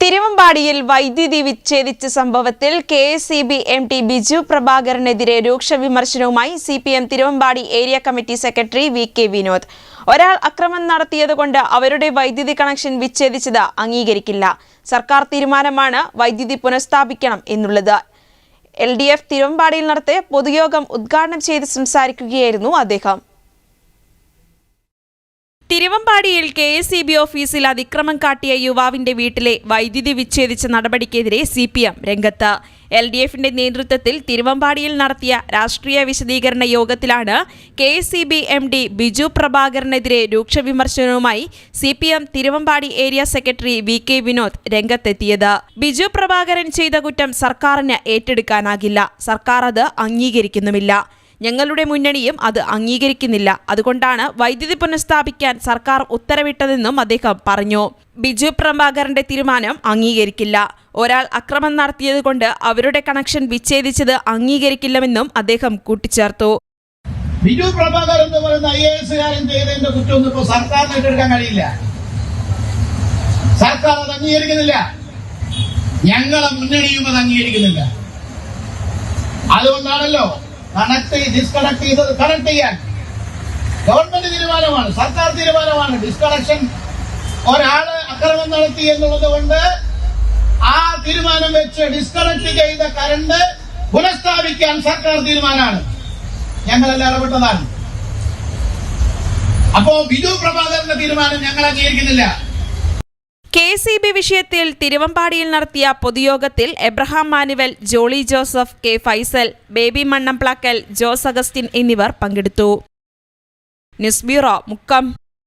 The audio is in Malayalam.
തിരുവമ്പാടിയിൽ വൈദ്യുതി വിച്ഛേദിച്ച സംഭവത്തിൽ കെഎസ്ഇബി എംഡി ബിജു പ്രഭാകരനെതിരെ രൂക്ഷ വിമർശനവുമായി CPM Thiruvambady area committee secretary V K. Vinod. ഒരാൾ അക്രമം നടത്തിയതുകൊണ്ട് അവരുടെ വൈദ്യുതി കണക്ഷൻ വിച്ഛേദിച്ചത് അംഗീകരിക്കില്ല. സർക്കാർ തീരുമാനമാണ് വൈദ്യുതി പുനഃസ്ഥാപിക്കണം എന്നുള്ളത്. LDF തിരുവമ്പാടിയിൽ നടത്തിയ പൊതുയോഗം ഉദ്ഘാടനം ചെയ്ത് സംസാരിക്കുകയായിരുന്നു അദ്ദേഹം. തിരുവമ്പാടിയിൽ കെഎസ്ഇബി ഓഫീസിൽ അതിക്രമം കാട്ടിയ യുവാവിന്റെ വീട്ടിലെ വൈദ്യുതി വിച്ഛേദിച്ച നടപടിക്കെതിരെ സിപിഎം രംഗത്ത്. LDFിന്റെ നേതൃത്വത്തിൽ തിരുവമ്പാടിയിൽ നടത്തിയ രാഷ്ട്രീയ വിശദീകരണ യോഗത്തിലാണ് കെഎസ്ഇബി എംഡി ബിജു പ്രഭാകരനെതിരെ രൂക്ഷ വിമർശനവുമായി CPM Thiruvambady area secretary V K. Vinod രംഗത്തെത്തിയത്. ബിജു പ്രഭാകരൻ ചെയ്ത കുറ്റം സർക്കാരിന് ഏറ്റെടുക്കാനാകില്ല. സർക്കാർ അത് അംഗീകരിക്കുന്നുമില്ല. ഞങ്ങളുടെ മുന്നണിയും അത് അംഗീകരിക്കുന്നില്ല. അതുകൊണ്ടാണ് വൈദ്യുതി പുനഃസ്ഥാപിക്കാൻ സർക്കാർ ഉത്തരവിട്ടതെന്നും അദ്ദേഹം പറഞ്ഞു. ബിജു പ്രഭാകരന്റെ തീരുമാനം അംഗീകരിക്കില്ല. ഒരാൾ അക്രമം നടത്തിയതുകൊണ്ട് അവരുടെ കണക്ഷൻ വിച്ഛേദിച്ചത് അംഗീകരിക്കില്ലെന്നും അദ്ദേഹം കൂട്ടിച്ചേർത്തു. ബിജു പ്രഭാകരൻ എന്ന് പറയുന്ന IAS-കാരൻ ചെയ്തതിന്റെ കുറ്റമൊന്നും ഇപ്പോൾ സർക്കാരിന് ഏറ്റെടുക്കാൻ കഴിയില്ല. സർക്കാർ അത് അംഗീകരിക്കുന്നില്ല. ഞങ്ങളെ മുന്നണിയും അത് അംഗീകരിക്കുന്നില്ല. അതുകൊണ്ടാണല്ലോ ഡിസ്കണക്ട് ചെയ്തത് കണക്ട് ചെയ്യാൻ ഗവൺമെന്റ് തീരുമാനമാണ്, സർക്കാർ തീരുമാനമാണ്. ഡിസ്കണക്ഷൻ ഒരാള് അക്രമം നടത്തി എന്നുള്ളത് കൊണ്ട് ആ തീരുമാനം വെച്ച് ഡിസ്കണക്ട് ചെയ്ത കറണ്ട് പുനഃസ്ഥാപിക്കാൻ സർക്കാർ തീരുമാനമാണ്. ഞങ്ങളെല്ലാം ഇടപെട്ടതാണ്. അപ്പോ ബിജു പ്രഭാകരന്റെ തീരുമാനം ഞങ്ങൾ അംഗീകരിക്കുന്നില്ല. കെഎസ്ഇബി വിഷയത്തിൽ തിരുവമ്പാടിയിൽ നടത്തിയ പൊതുയോഗത്തിൽ എബ്രഹാം മാനുവൽ, ജോളി ജോസഫ്, കെ ഫൈസൽ, ബേബി മണ്ണംപ്ലാക്കൽ, ജോസ് അഗസ്റ്റിൻ എന്നിവർ പങ്കെടുത്തു. News bureau, Mukkam.